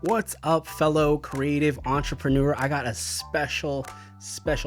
What's up, fellow creative entrepreneur? I got a special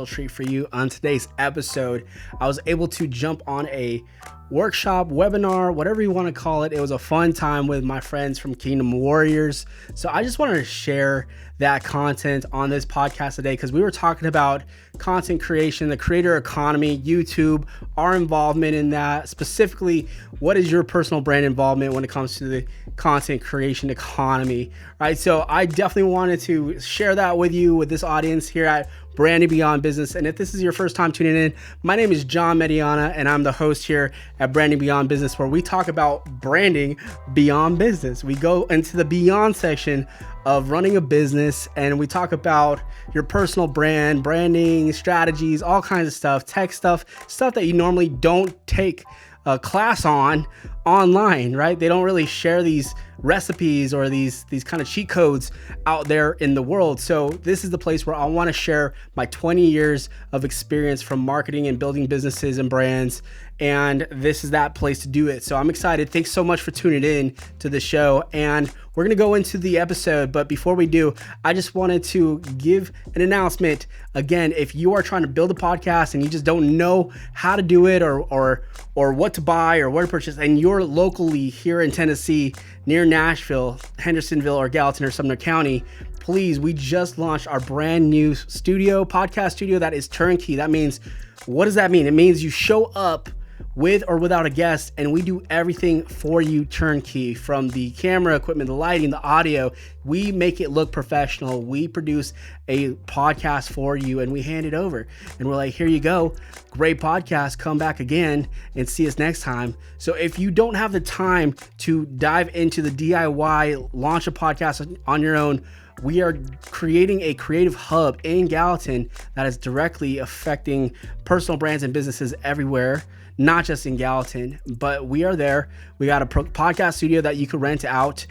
treat for you on today's episode. I was able to jump on a workshop, webinar, whatever you want to call it. It was a fun time with my friends from Kingdom Warriors. So I just wanted to share that content on this podcast today because we were talking about content creation, the creator economy, YouTube, our involvement in that. Specifically, what is your personal brand involvement when it comes to the content creation economy, right? So I definitely wanted to share that with you, with this audience here at Branding Beyond Business. And if this is your first time tuning in, my name is John Mediana, and I'm the host here at Branding Beyond Business, where we talk about branding beyond business. We go into the beyond section of running a business, and we talk about your personal brand, branding, strategies, all kinds of stuff, tech stuff that you normally don't take a class on online, right? They don't really share these recipes or these kind of cheat codes out there in the world. So this is the place where I want to share my 20 years of experience from marketing and building businesses and brands. And this is that place to do it. So I'm excited. Thanks so much for tuning in to the show. And we're going to go into the episode. But before we do, I just wanted to give an announcement. Again, if you are trying to build a podcast and you just don't know how to do it or what to buy or where to purchase, and you're locally here in Tennessee, near Nashville, Hendersonville, or Gallatin or Sumner County, please, we just launched our brand new podcast studio that is turnkey. That means, what does that mean? It means you show up with or without a guest, and we do everything for you turnkey, from the camera equipment, the lighting, the audio. We make it look professional. We produce a podcast for you and we hand it over, and we're like, here you go. Great podcast. Come back again and see us next time. So if you don't have the time to dive into the DIY, launch a podcast on your own, we are creating a creative hub in Gallatin that is directly affecting personal brands and businesses everywhere, not just in Gallatin, but we are there. We got a podcast studio that you can rent out,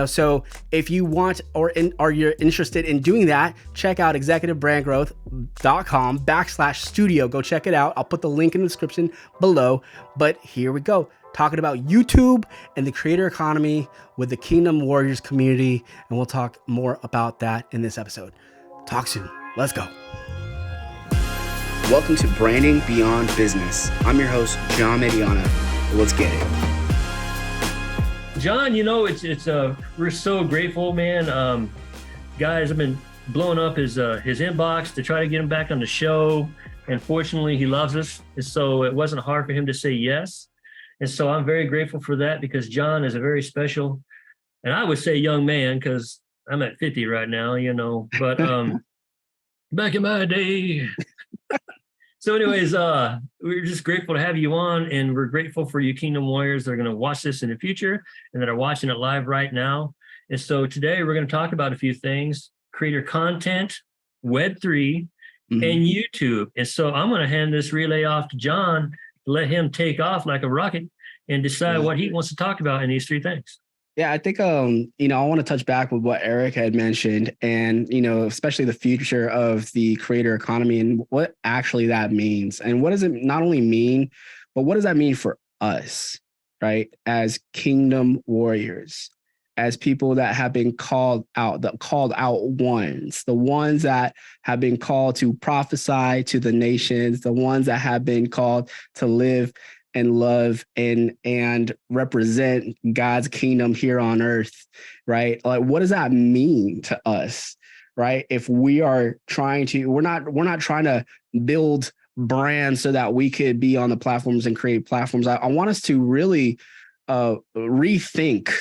so if you want or you're interested in doing that, check out executivebrandgrowth.com/studio. Go check it out. I'll put the link in the description below. But here we go, talking about YouTube and the creator economy with the Kingdom Warriors community. And we'll talk more about that in this episode. Talk soon. Let's go. Welcome to Branding Beyond Business. I'm your host, John Mediana. Let's get it. John, we're so grateful, man. Guys, I've been blowing up his inbox to try to get him back on the show. And fortunately, he loves us. And so it wasn't hard for him to say yes. And so I'm very grateful for that, because John is a very special, and I would say young man, because I'm at 50 right now, but back in my day. So anyways, we're just grateful to have you on, and we're grateful for you Kingdom Warriors that are going to watch this in the future and that are watching it live right now. And so today we're going to talk about a few things: creator content, Web3, and YouTube. And so I'm going to hand this relay off to John, let him take off like a rocket and decide what he wants to talk about in these three things. Yeah, I think, I want to touch back with what Eric had mentioned, and, especially the future of the creator economy and what actually that means. And what does it not only mean, but what does that mean for us, right? As Kingdom Warriors, as people that have been called out, the called out ones, the ones that have been called to prophesy to the nations, the ones that have been called to live and love and represent God's kingdom here on earth, right? Like, what does that mean to us, right? If we are we're not trying to build brands so that we could be on the platforms and create platforms. I want us to really rethink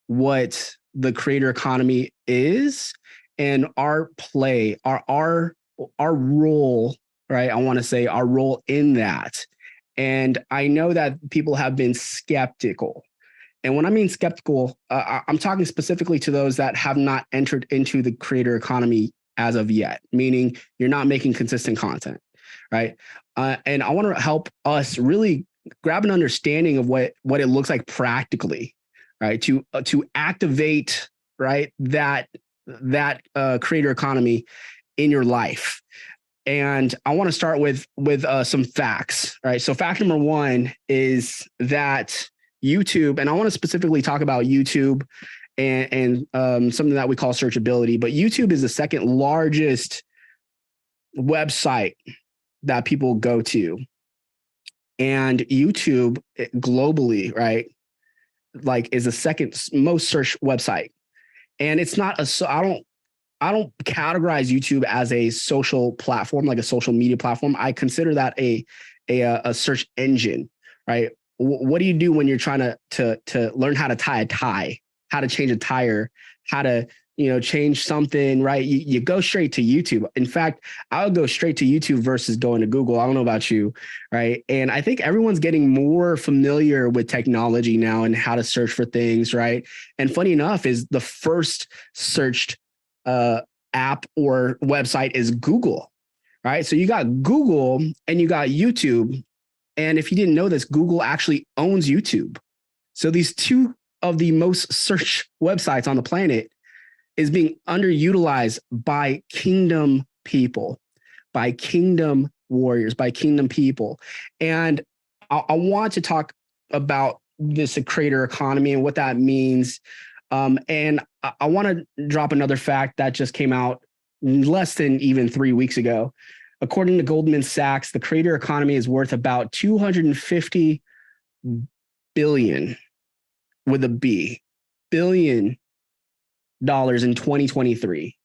what the creator economy is and our play, our role, right? I want to say our role in that. And I know that people have been skeptical. And when I mean skeptical, I'm talking specifically to those that have not entered into the creator economy as of yet, meaning you're not making consistent content, right? And I want to help us really grab an understanding of what it looks like practically, right? To activate, right, that creator economy in your life. And I want to start with some facts, right? So fact number one is that YouTube, and I want to specifically talk about YouTube and something that we call searchability. But YouTube is the second largest website that people go to. And YouTube globally, right, like is the second most searched website. And it's not I don't categorize YouTube as a social platform, like a social media platform. I consider that a search engine, right? What do you do when you're trying to learn how to tie a tie, how to change a tire, how to change something, right? You go straight to YouTube. In fact, I would go straight to YouTube versus going to Google. I don't know about you, right? And I think everyone's getting more familiar with technology now and how to search for things, right? And funny enough, is the first searched app or website is Google, right? So you got Google and you got YouTube. And if you didn't know this, Google actually owns YouTube. So these two of the most searched websites on the planet is being underutilized by kingdom people, by kingdom warriors, by kingdom people. And I want to talk about this creator economy and what that means. And I want to drop another fact that just came out less than even 3 weeks ago. According to Goldman Sachs, the creator economy is worth about $250 billion with a B, billion dollars in 2023.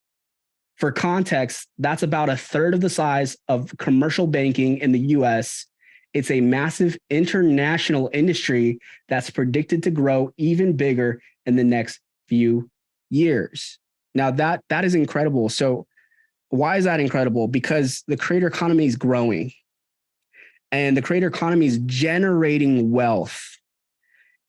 For context, that's about a third of the size of commercial banking in the US. It's a massive international industry that's predicted to grow even bigger in the next few years. Now that is incredible. So why is that incredible? Because the creator economy is growing and the creator economy is generating wealth.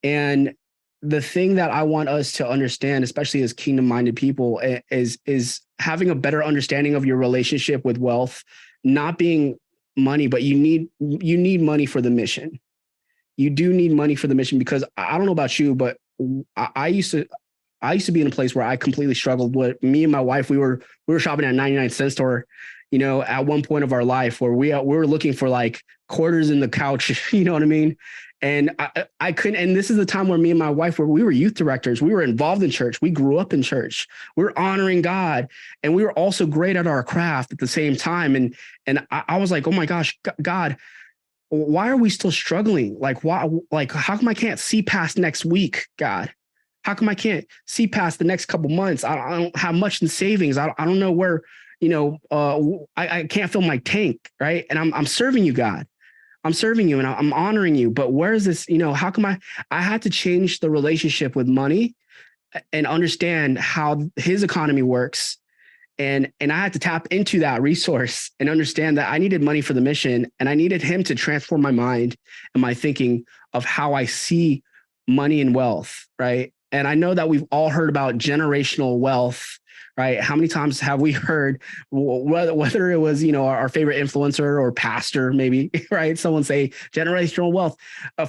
And the thing that I want us to understand, especially as kingdom-minded people, is having a better understanding of your relationship with wealth, not being money, but you need money for the mission. You do need money for the mission, because I don't know about you, but I used to be in a place where I completely struggled with. Me and my wife, we were shopping at 99-cent store, at one point of our life, where we were looking for like quarters in the couch, you know what I mean? And I couldn't, and this is the time where me and my wife we were youth directors. We were involved in church. We grew up in church. We were honoring God. And we were also great at our craft at the same time. And I was like, oh my gosh, God, why are we still struggling? Like, why, like, how come I can't see past next week, God? How come I can't see past the next couple months? I don't have much in savings. I don't know where, I can't fill my tank. Right. And I'm serving you, God. I'm serving you and I'm honoring you, but where is this, how come I had to change the relationship with money and understand how his economy works. And I had to tap into that resource and understand that I needed money for the mission, and I needed him to transform my mind and my thinking of how I see money and wealth. Right. And I know that we've all heard about generational wealth, right? How many times have we heard, whether it was, our favorite influencer or pastor, maybe, right? Someone say generational wealth.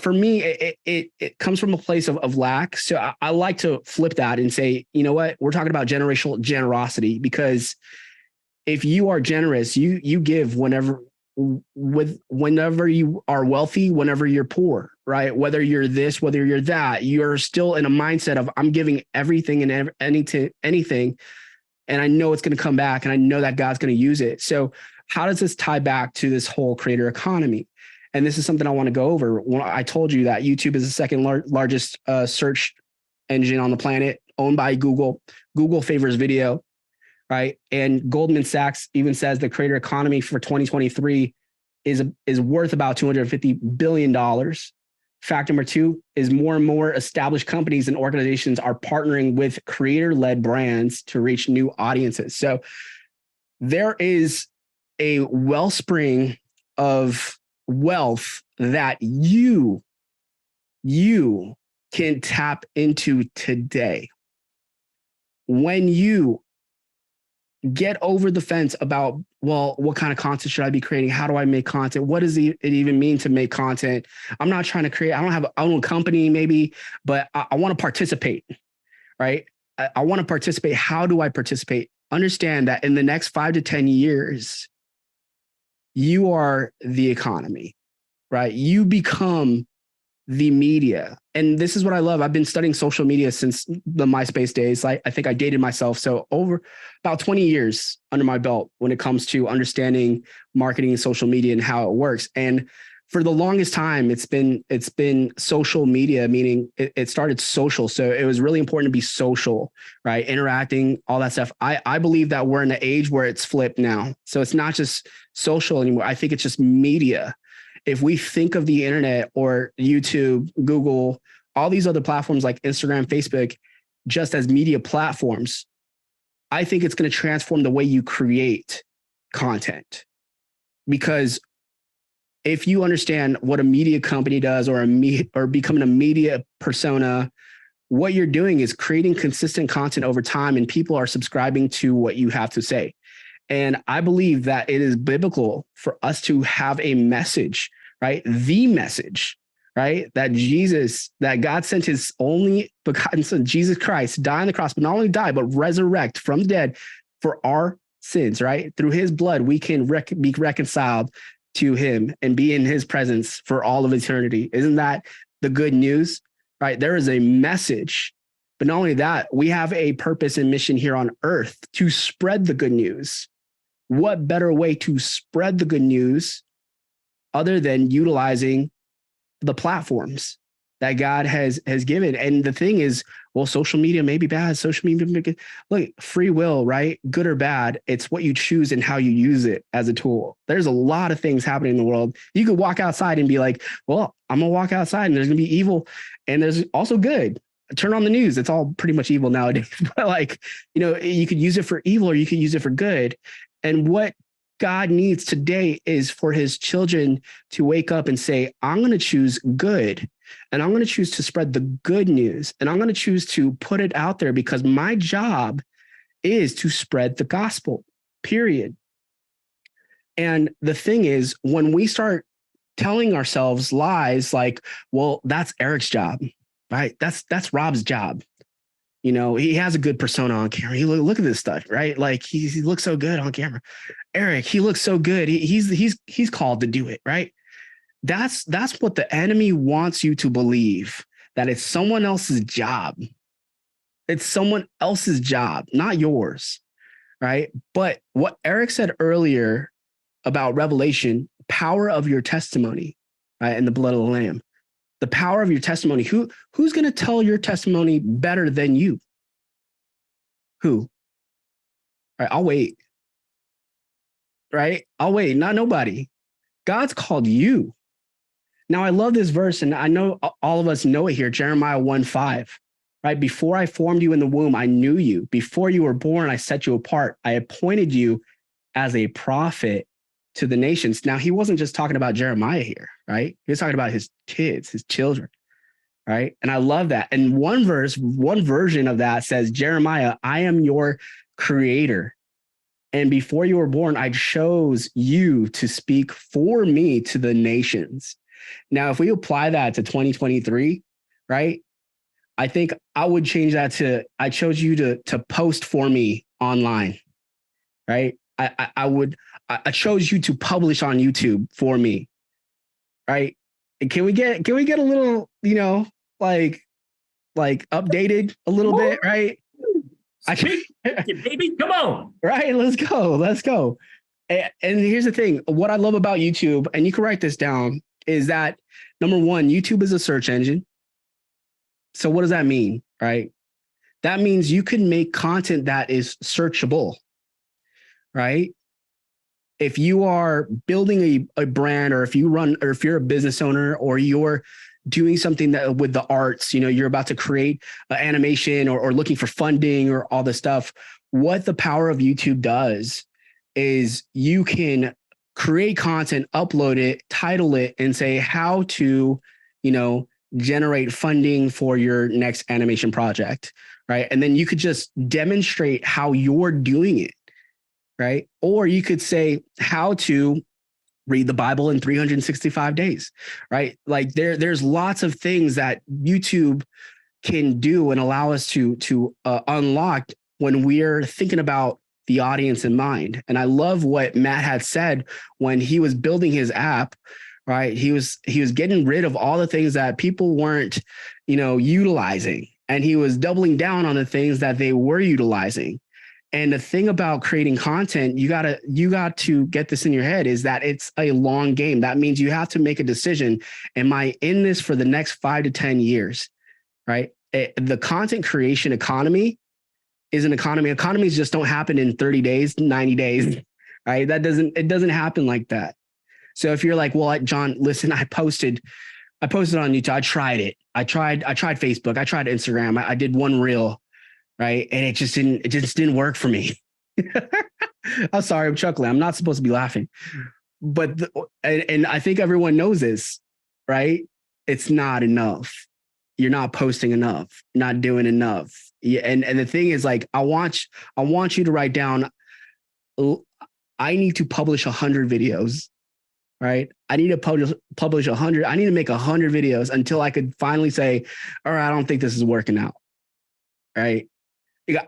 For me, it comes from a place of lack. So I like to flip that and say, you know what? We're talking about generational generosity, because if you are generous, you give whenever you are wealthy, whenever you're poor, right? Whether you're this, whether you're that, you're still in a mindset of I'm giving everything and anything. And I know it's going to come back, and I know that God's going to use it. So how does this tie back to this whole creator economy? And this is something I want to go over. When I told you that YouTube is the second largest search engine on the planet, owned by Google. Google favors video, right? And Goldman Sachs even says the creator economy for 2023 is worth about $250 billion. Fact number two is more and more established companies and organizations are partnering with creator-led brands to reach new audiences. So there is a wellspring of wealth that you can tap into today. When you get over the fence about, well, what kind of content should I be creating? How do I make content? What does it even mean to make content? I'm not trying to create, I don't have a own company maybe, but I want to participate, right? I want to participate. How do I participate? Understand that in the next 5 to 10 years, you are the economy, right? You become the media. And this is what I love. I've been studying social media since the MySpace days. I think I dated myself. So over about 20 years under my belt when it comes to understanding marketing and social media and how it works. And for the longest time, it's been social media, meaning it started social. So it was really important to be social, right? Interacting, all that stuff. I believe that we're in an age where it's flipped now. So it's not just social anymore. I think it's just media. If we think of the internet or YouTube, Google, all these other platforms like Instagram, Facebook, just as media platforms, I think it's going to transform the way you create content. Because if you understand what a media company does or becoming a media persona, what you're doing is creating consistent content over time, and people are subscribing to what you have to say. And I believe that it is biblical for us to have a message, right? The message, right? That God sent his only begotten son, Jesus Christ, die on the cross, but not only die, but resurrect from the dead for our sins, right? Through his blood, we can be reconciled to him and be in his presence for all of eternity. Isn't that the good news, right? There is a message, but not only that, we have a purpose and mission here on earth to spread the good news. What better way to spread the good news other than utilizing the platforms that God has given? And the thing is, well, social media may be bad. Social media may be good. Look, free will, right? Good or bad. It's what you choose and how you use it as a tool. There's a lot of things happening in the world. You could walk outside and be like, well, I'm going to walk outside and there's going to be evil. And there's also good. Turn on the news. It's all pretty much evil nowadays. But you could use it for evil or you could use it for good. And what God needs today is for his children to wake up and say, I'm going to choose good, and I'm going to choose to spread the good news, and I'm going to choose to put it out there because my job is to spread the gospel, period. And the thing is, when we start telling ourselves lies like, well, that's Eric's job, right? That's Rob's job. He has a good persona on camera. Look at this stuff, right? Like he looks so good on camera. Eric, he looks so good. He's called to do it, right? That's what the enemy wants you to believe, that it's someone else's job. It's someone else's job, not yours, right? But what Eric said earlier about Revelation, power of your testimony, right, and the blood of the Lamb. The power of your testimony. Who's going to tell your testimony better than you? Who? All right, I'll wait. Right? I'll wait. Not nobody. God's called you. Now, I love this verse, and I know all of us know it here, Jeremiah 1:5. Right? Before I formed you in the womb, I knew you. Before you were born, I set you apart. I appointed you as a prophet to the nations. Now, he wasn't just talking about Jeremiah here, right? He was talking about his kids, his children, right? And I love that. And one version of that says, Jeremiah, I am your creator. And before you were born, I chose you to speak for me to the nations. Now, if we apply that to 2023, right? I think I would change that to, I chose you to post for me online, right? I chose you to publish on YouTube for me, right? And can we get a little, like updated a little bit, right? Baby, come on. Right, let's go. And here's the thing: what I love about YouTube, and you can write this down, is that number one, YouTube is a search engine. So what does that mean, right? That means you can make content that is searchable, right? If you are building a brand, or if you're a business owner, or you're doing something that with the arts, you're about to create an animation or looking for funding or all this stuff, what the power of YouTube does is you can create content, upload it, title it, and say how to, generate funding for your next animation project, right? And then you could just demonstrate how you're doing it. Right? Or you could say how to read the Bible in 365 days, right? Like there's lots of things that YouTube can do and allow us to unlock when we're thinking about the audience in mind. And I love what Matt had said when he was building his app, right? He was getting rid of all the things that people weren't, utilizing. And he was doubling down on the things that they were utilizing. And the thing about creating content, you got to get this in your head, is that it's a long game. That means you have to make a decision. Am I in this for the next 5 to 10 years? Right? The content creation economy is an economy. Economies just don't happen in 30 days, 90 days, right? It doesn't happen like that. So if you're like, well, John, listen, I posted on YouTube. I tried it. I tried Facebook. I tried Instagram. I did one reel, right? And it just didn't work for me. I'm sorry, I'm chuckling. I'm not supposed to be laughing, but and I think everyone knows this, right? It's not enough. You're not posting enough, not doing enough. Yeah, and the thing is, like, I want you to write down, I need to publish 100 videos, right? I need to publish 100. I need to make 100 videos until I could finally say, all right, I don't think this is working out, right?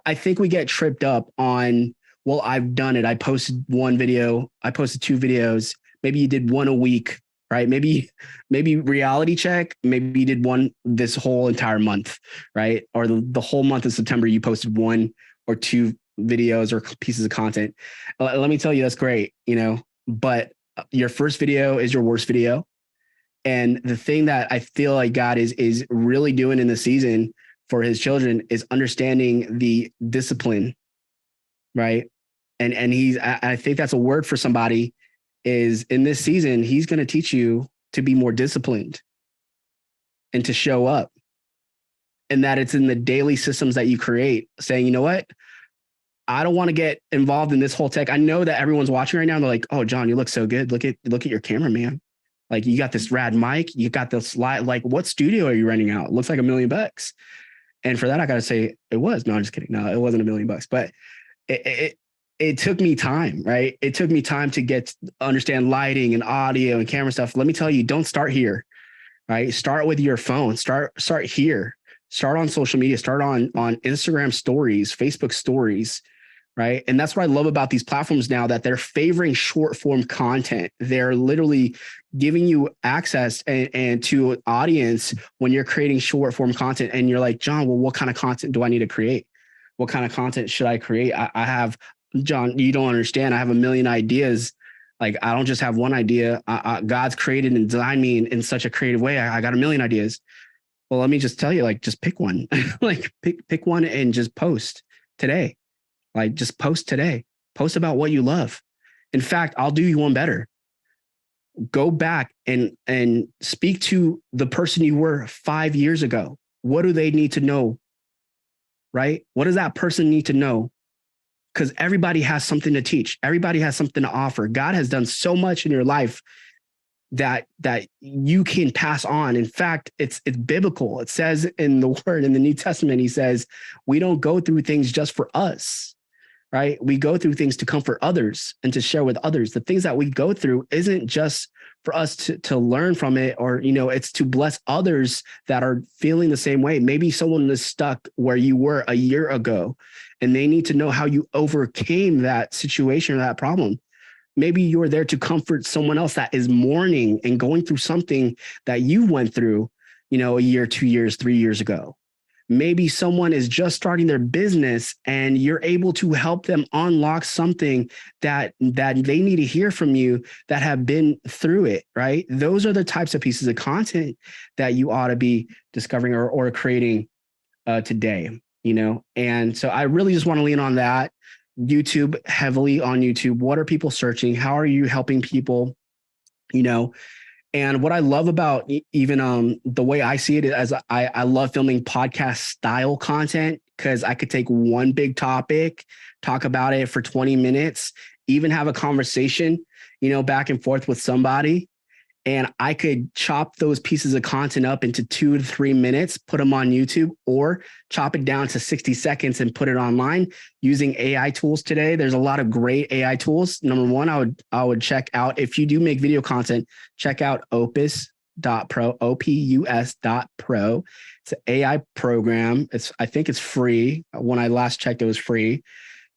I think we get tripped up on, well, I've done it. I posted one video. I posted 2 videos. Maybe you did one a week, right? Maybe reality check. Maybe you did one this whole entire month, right? Or the whole month of September, you posted 1 or 2 videos or pieces of content. Let me tell you, that's great, but your first video is your worst video. And the thing that I feel like God is really doing in the season for his children is understanding the discipline, right? And I think that's a word for somebody, is in this season, he's going to teach you to be more disciplined and to show up. And that it's in the daily systems that you create, saying, you know what? I don't want to get involved in this whole tech. I know that everyone's watching right now. And they're like, oh, John, you look so good. Look at your camera, man. Like, you got this rad mic. You got this slide. Like, what studio are you renting out? It looks like $1 million. And for that, I got to say it was. No, I'm just kidding. No, it wasn't $1 million. But it took me time, right? It took me time to understand lighting and audio and camera stuff. Let me tell you, don't start here, right? Start with your phone. Start here. Start on social media. Start on Instagram stories, Facebook stories, right? And that's what I love about these platforms now, that they're favoring short form content. They're literally giving you access and to an audience when you're creating short form content. And you're like, John, well, what kind of content do I need to create? What kind of content should I create? I have, John, you don't understand. I have 1 million ideas. Like, I don't just have one idea. God's created and designed me in such a creative way. I got 1 million ideas. Well, let me just tell you, like, just pick one, like pick one and just post today. Like, just post today. Post about what you love. In fact, I'll do you one better. Go back and speak to the person you were 5 years ago. What do they need to know? Right? What does that person need to know? Because everybody has something to teach. Everybody has something to offer. God has done so much in your life that you can pass on. In fact, it's biblical. It says in the word, in the New Testament, he says, we don't go through things just for us, right? We go through things to comfort others and to share with others. The things that we go through isn't just for us to learn from it, or, it's to bless others that are feeling the same way. Maybe someone is stuck where you were a year ago and they need to know how you overcame that situation or that problem. Maybe you're there to comfort someone else that is mourning and going through something that you went through, a year, 2 years, 3 years ago. Maybe someone is just starting their business and you're able to help them unlock something that they need to hear from you, that have been through it, right? Those are the types of pieces of content that you ought to be discovering or creating today, And so I really just want to lean on that. YouTube, heavily on YouTube. What are people searching? How are you helping people? And what I love about even the way I see it is I love filming podcast style content, because I could take one big topic, talk about it for 20 minutes, even have a conversation, back and forth with somebody. And I could chop those pieces of content up into 2 to 3 minutes, put them on YouTube, or chop it down to 60 seconds and put it online using AI tools today. There's a lot of great AI tools. Number one, I would check out, if you do make video content, check out opus.pro, opus.pro. It's an AI program. I think it's free. When I last checked, it was free.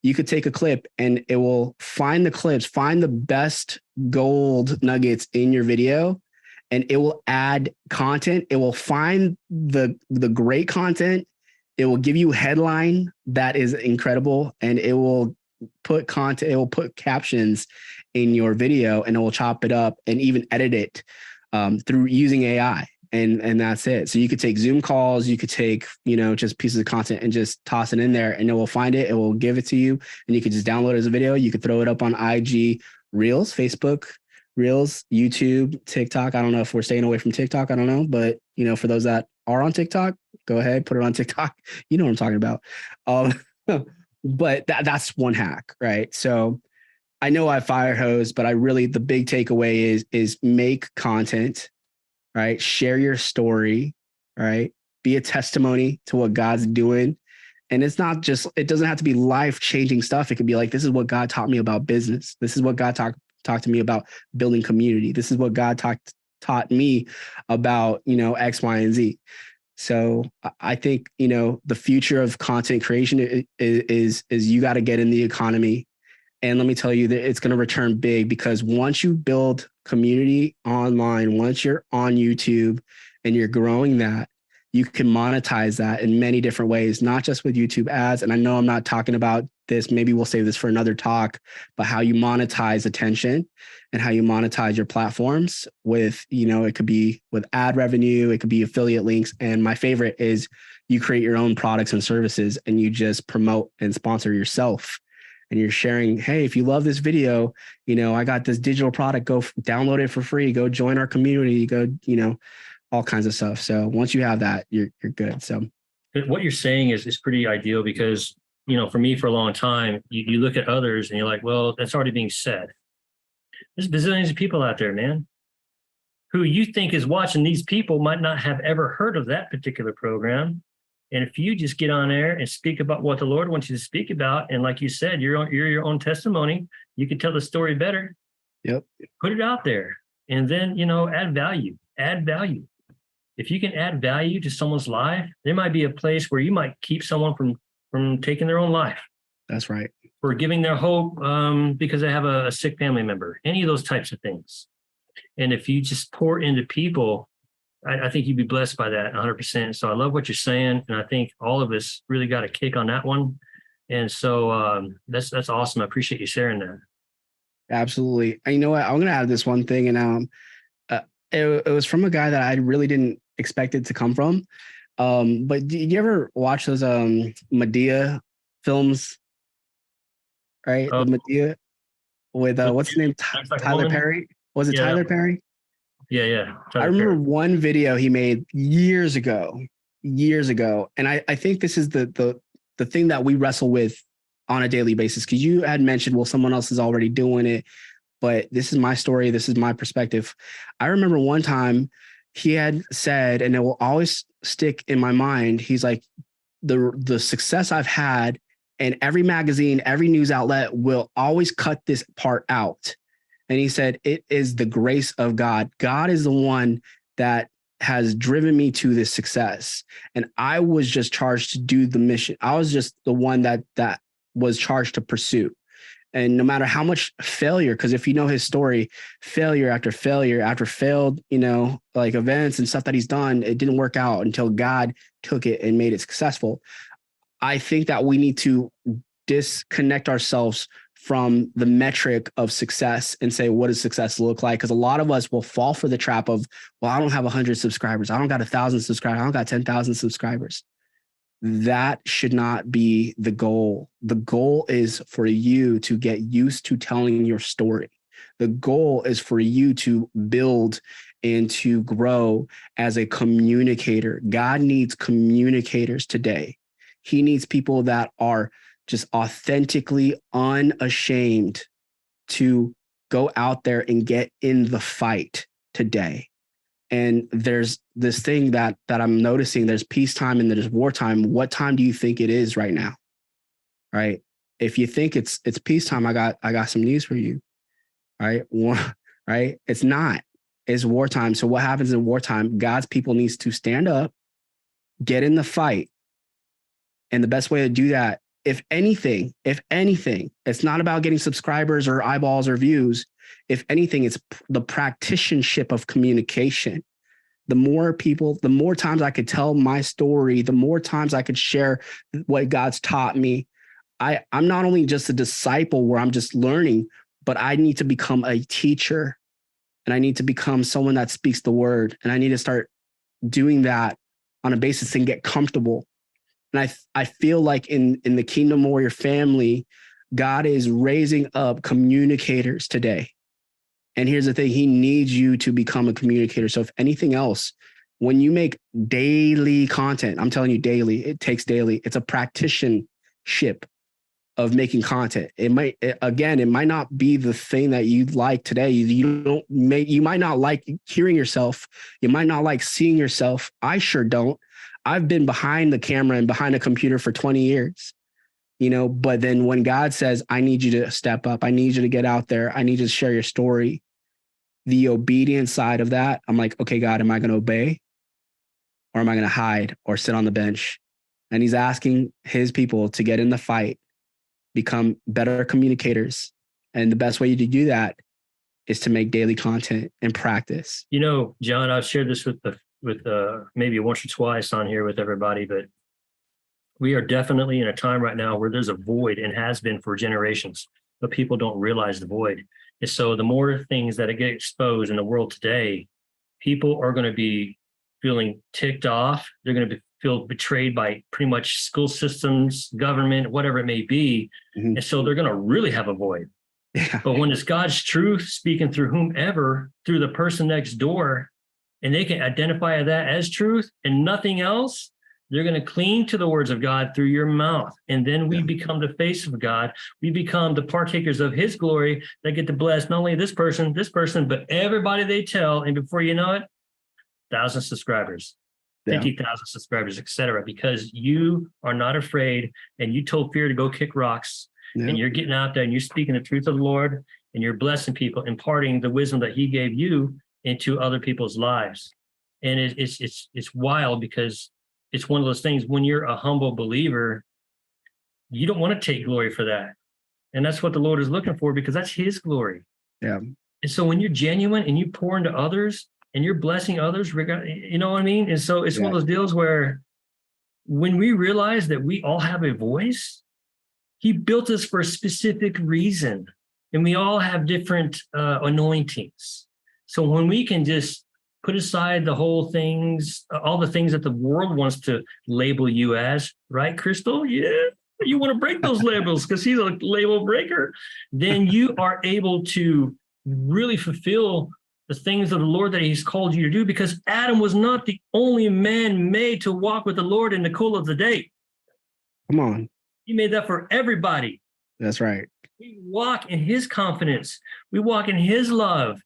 You could take a clip and it will find the clips, find the best gold nuggets in your video, and it will add content. It will find the great content. It will give you a headline that is incredible, and it will put content, it will put captions in your video, and it will chop it up and even edit it through using AI. And that's it. So you could take Zoom calls, you could take, just pieces of content and just toss it in there, and it will find it. It will give it to you, and you could just download it as a video. You could throw it up on IG Reels, Facebook Reels, YouTube, TikTok. I don't know if we're staying away from TikTok. I don't know. But, for those that are on TikTok, go ahead, put it on TikTok. You know what I'm talking about. But that's one hack, right? So I know I fire hose, but the big takeaway is make content, right? Share your story, right? Be a testimony to what God's doing. And it doesn't have to be life-changing stuff. It could be like, this is what God taught me about business. This is what God talked to me about building community. This is what God taught me about, X, Y, and Z. So I think, the future of content creation is you got to get in the economy. And let me tell you that it's going to return big, because once you build community online, once you're on YouTube and you're growing that, you can monetize that in many different ways, not just with YouTube ads. And I know I'm not talking about this, maybe we'll save this for another talk, but how you monetize attention and how you monetize your platforms with, it could be with ad revenue, it could be affiliate links. And my favorite is you create your own products and services, and you just promote and sponsor yourself. And you're sharing, hey, if you love this video, I got this digital product, go download it for free, go join our community, go, all kinds of stuff. So once you have that, you're good. So what you're saying is pretty ideal, because, for me, for a long time, you look at others and you're like, well, that's already being said. There's bazillions of people out there, man, who you think is watching. These people might not have ever heard of that particular program. And if you just get on there and speak about what the Lord wants you to speak about, and like you said, you're your own testimony, you can tell the story better. Yep. Put it out there, and then, add value. If you can add value to someone's life, there might be a place where you might keep someone from taking their own life. That's right. Or giving their hope because they have a sick family member, any of those types of things. And if you just pour into people, I think you'd be blessed by that 100%. So I love what you're saying. And I think all of us really got a kick on that one. And so that's awesome. I appreciate you sharing that. Absolutely. And you know what? I'm going to add this one thing. And it was from a guy that I really didn't expect it to come from. But do you ever watch those Medea films? Right? Oh. The Medea with what's his name? Tyler Perry? Was it Tyler Perry? Yeah. I remember one video he made years ago. And I think this is the thing that we wrestle with on a daily basis, because you had mentioned, well, someone else is already doing it, but this is my story. This is my perspective. I remember one time he had said, and it will always stick in my mind, he's like, the success I've had, and every magazine, every news outlet will always cut this part out. And he said, it is the grace of God. God is the one that has driven me to this success. And I was just charged to do the mission. I was just the one that was charged to pursue. And no matter how much failure, because if you know his story, failure after failure after failed, like events and stuff that he's done, it didn't work out until God took it and made it successful. I think that we need to disconnect ourselves from the metric of success and say, what does success look like? Because a lot of us will fall for the trap of, well, I don't have 100 subscribers. I don't got 1,000 subscribers. I don't got 10,000 subscribers. That should not be the goal. The goal is for you to get used to telling your story. The goal is for you to build and to grow as a communicator. God needs communicators today. He needs people that are just authentically unashamed to go out there and get in the fight today. And there's this thing that I'm noticing, there's peacetime and there's wartime. What time do you think it is right now? Right? If you think it's peacetime, I got some news for you. Right? Right? It's not. It's wartime. So what happens in wartime? God's people needs to stand up, get in the fight. And the best way to do that if anything, it's not about getting subscribers or eyeballs or views. If anything, it's the practitionship of communication. The more people, the more times I could tell my story, the more times I could share what God's taught me. I'm not only just a disciple where I'm just learning, but I need to become a teacher, and I need to become someone that speaks the word. And I need to start doing that on a basis and get comfortable. And I feel like in the Kingdom Warrior family, God is raising up communicators today. And here's the thing, he needs you to become a communicator. So if anything else, when you make daily content, I'm telling you daily, it takes daily. It's a practitionship of making content. It might not be the thing that you like today. You might not like hearing yourself. You might not like seeing yourself. I sure don't. I've been behind the camera and behind a computer for 20 years, but then when God says, I need you to step up, I need you to get out there, I need you to share your story, the obedience side of that, I'm like, okay, God, am I going to obey, or am I going to hide or sit on the bench? And he's asking his people to get in the fight, become better communicators. And the best way to do that is to make daily content and practice. John, I've shared this with maybe once or twice on here with everybody, but we are definitely in a time right now where there's a void, and has been for generations, but people don't realize the void. And so the more things that get exposed in the world today, people are going to be feeling ticked off. They're going to feel betrayed by pretty much school systems, government, whatever it may be. Mm-hmm. And so they're going to really have a void. Yeah. But when it's God's truth speaking through whomever, through the person next door, and they can identify that as truth and nothing else, they're going to cling to the words of God through your mouth. And then we become the face of God. We become the partakers of his glory that get to bless not only this person, but everybody they tell. And before you know it, 1,000 subscribers, 50,000 subscribers, etc. Because you are not afraid, and you told fear to go kick rocks. And you're getting out there and you're speaking the truth of the Lord, and you're blessing people, imparting the wisdom that he gave you into other people's lives. And it's wild, because it's one of those things, when you're a humble believer, you don't want to take glory for that. And that's what the Lord is looking for, because that's his glory. Yeah. And so when you're genuine and you pour into others and you're blessing others, you know what I mean? And so it's one of those deals where when we realize that we all have a voice, he built us for a specific reason, and we all have different anointings. So when we can just put aside the whole things, all the things that the world wants to label you as, right, Crystal? Yeah, you want to break those labels because he's a label breaker. Then you are able to really fulfill the things of the Lord that he's called you to do, because Adam was not the only man made to walk with the Lord in the cool of the day. Come on. He made that for everybody. That's right. We walk in his confidence. We walk in his love.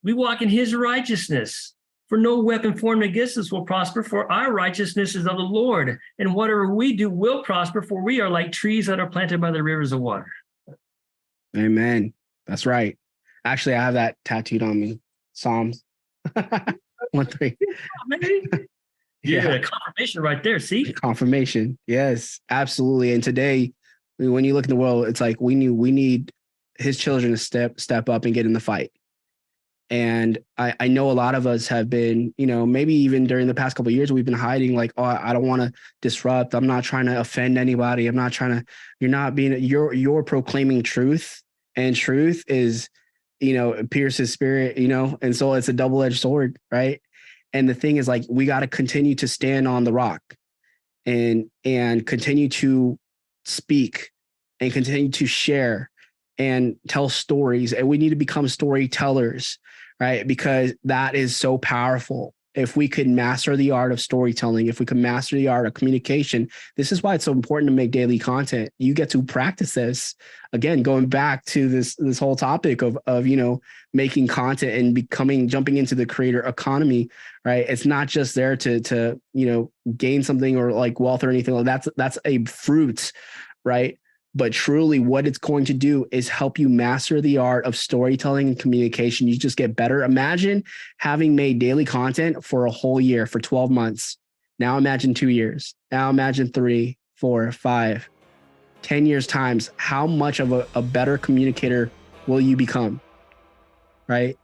We walk in his righteousness. For no weapon formed against us will prosper, for our righteousness is of the Lord. And whatever we do will prosper, for we are like trees that are planted by the rivers of water. Amen. That's right. Actually, I have that tattooed on me. Psalms 1:3. Yeah, confirmation right there. See? Confirmation. Yes, absolutely. And today, when you look in the world, it's like we need his children to step up and get in the fight. And I know a lot of us have been, maybe even during the past couple of years, we've been hiding, like, oh, I don't want to disrupt. I'm not trying to offend anybody. I'm not trying to, you're proclaiming truth, and truth is, pierces spirit, and so it's a double-edged sword, right? And the thing is, like, we got to continue to stand on the rock and continue to speak and continue to share and tell stories. And we need to become storytellers, right? Because that is so powerful. If we could master the art of storytelling, if we could master the art of communication, this is why it's so important to make daily content. You get to practice this. Again, going back to this whole topic of making content and jumping into the creator economy, right? It's not just there to gain something or like wealth or anything like that. That's a fruit, right? But truly what it's going to do is help you master the art of storytelling and communication. You just get better. Imagine having made daily content for a whole year, for 12 months. Now imagine 2 years. Now imagine 3, 4, 5. 10 years times, how much of a better communicator will you become? Right?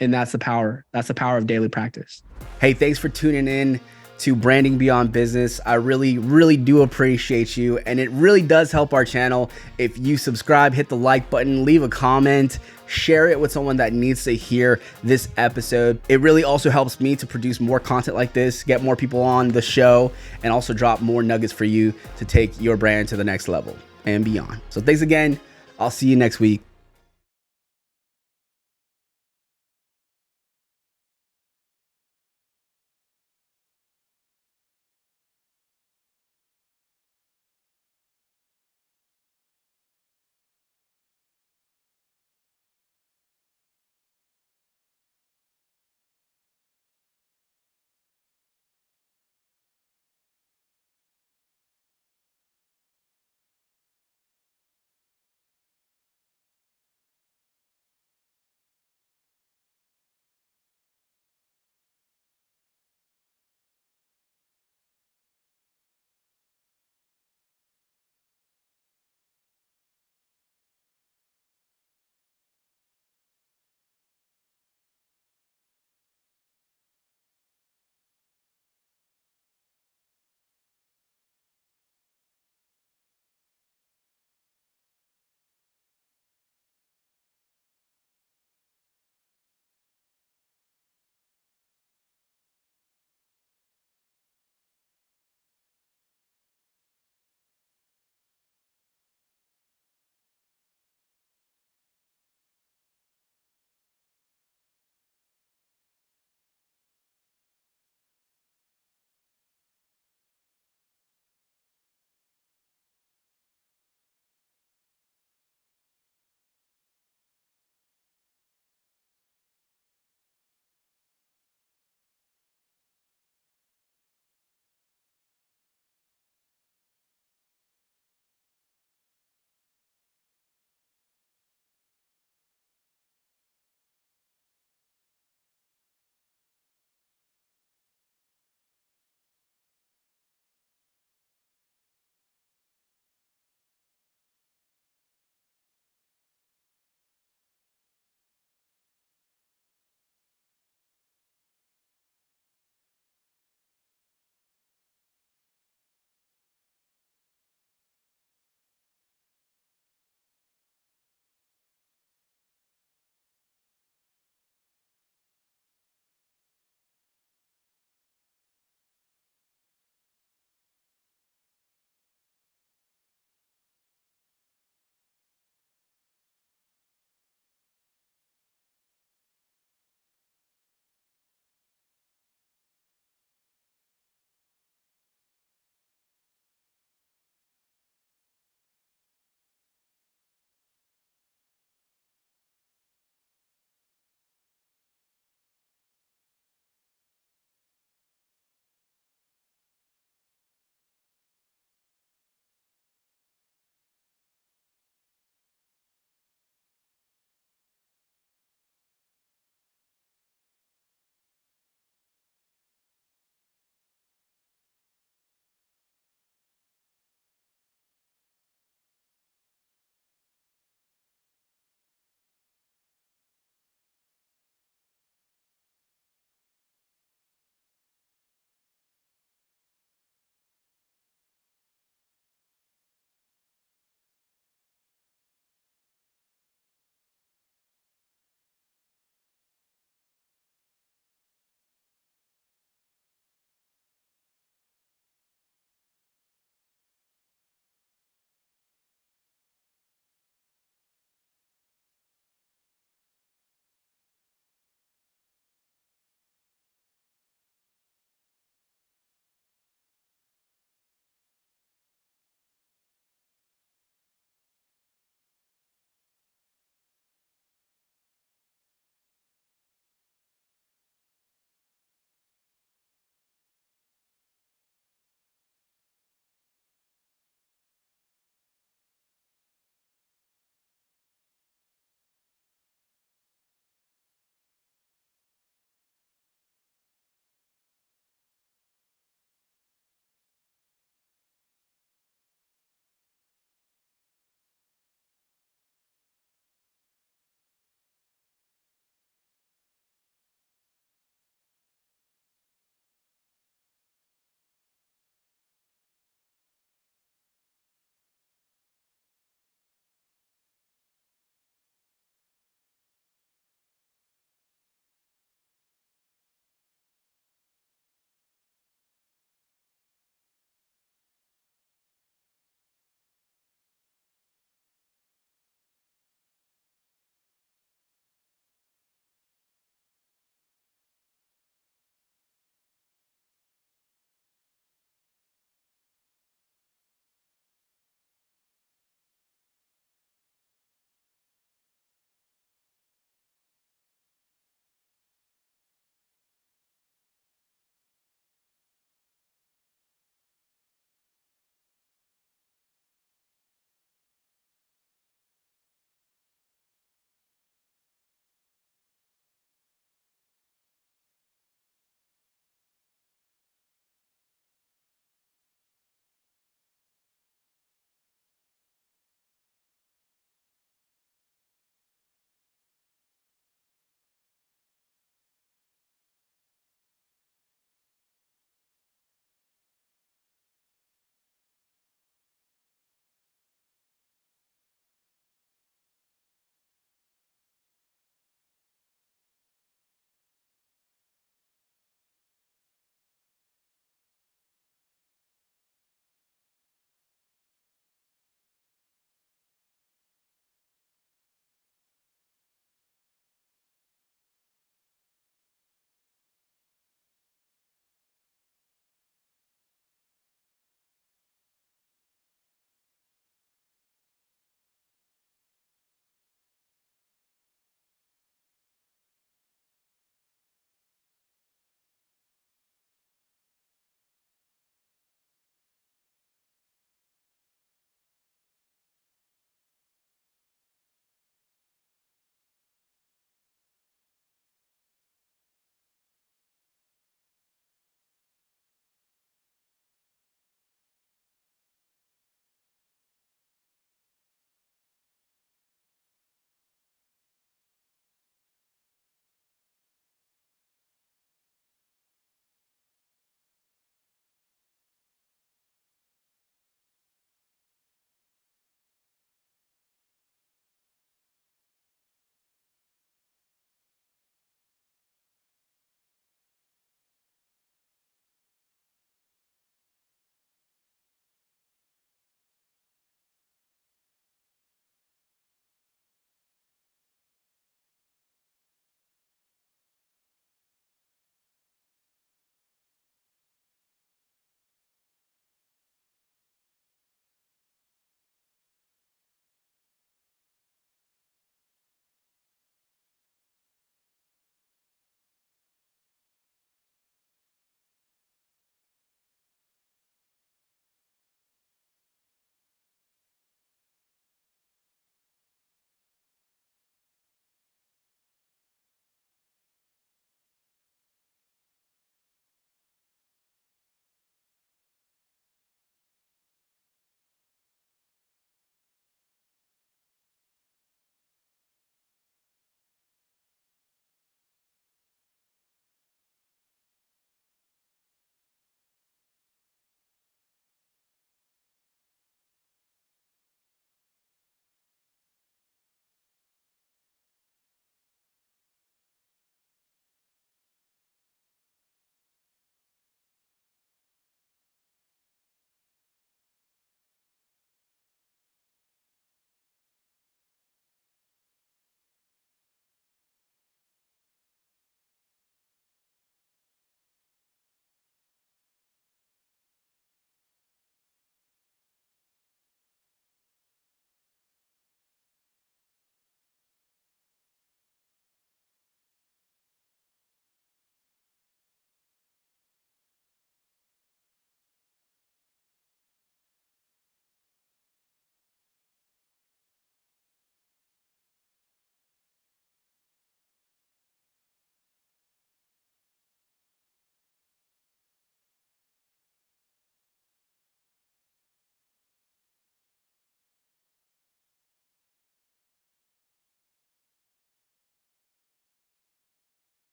And that's the power. That's the power of daily practice. Hey, thanks for tuning in to Branding Beyond Business. I really, really do appreciate you. And it really does help our channel if you subscribe, hit the like button, leave a comment, share it with someone that needs to hear this episode. It really also helps me to produce more content like this, get more people on the show, and also drop more nuggets for you to take your brand to the next level and beyond. So thanks again. I'll see you next week.